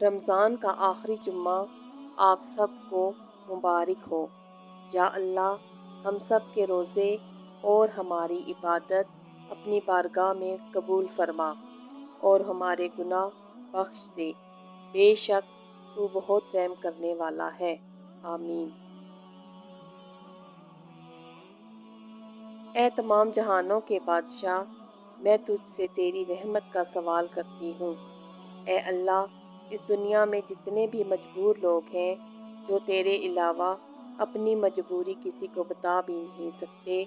رمضان کا آخری جمعہ آپ سب کو مبارک ہو۔ یا اللہ، ہم سب کے روزے اور ہماری عبادت اپنی بارگاہ میں قبول فرما اور ہمارے گناہ بخش دے۔ بے شک تو بہت رحم کرنے والا ہے۔ آمین۔ اے تمام جہانوں کے بادشاہ، میں تجھ سے تیری رحمت کا سوال کرتی ہوں۔ اے اللہ، اس دنیا میں جتنے بھی مجبور لوگ ہیں جو تیرے علاوہ اپنی مجبوری کسی کو بتا بھی نہیں سکتے،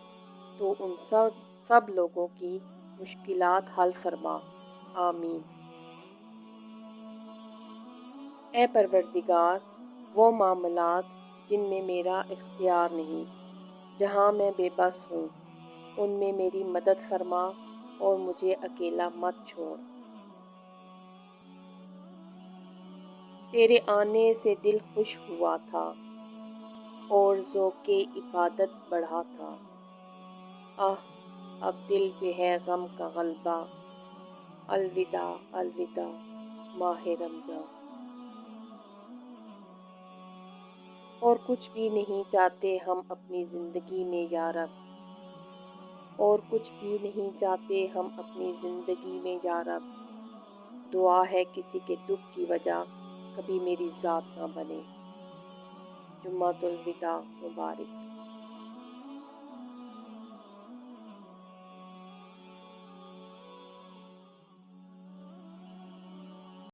تو ان سب لوگوں کی مشکلات حل فرما۔ آمین۔ اے پروردگار، وہ معاملات جن میں میرا اختیار نہیں، جہاں میں بے بس ہوں، ان میں میری مدد فرما اور مجھے اکیلا مت چھوڑ۔ تیرے آنے سے دل خوش ہوا تھا اور ذوق عبادت بڑھا تھا۔ آہ، اب دل پہ ہے غم کا غلبہ، الوداع الوداع ماہ رمضاں۔ اور کچھ بھی نہیں چاہتے ہم اپنی زندگی میں یا رب، اور کچھ بھی نہیں چاہتے ہم اپنی زندگی میں یا رب۔ دعا ہے کسی کے دکھ کی وجہ کبھی میری ذات نہ بنے۔ جمعۃ الوداع مبارک۔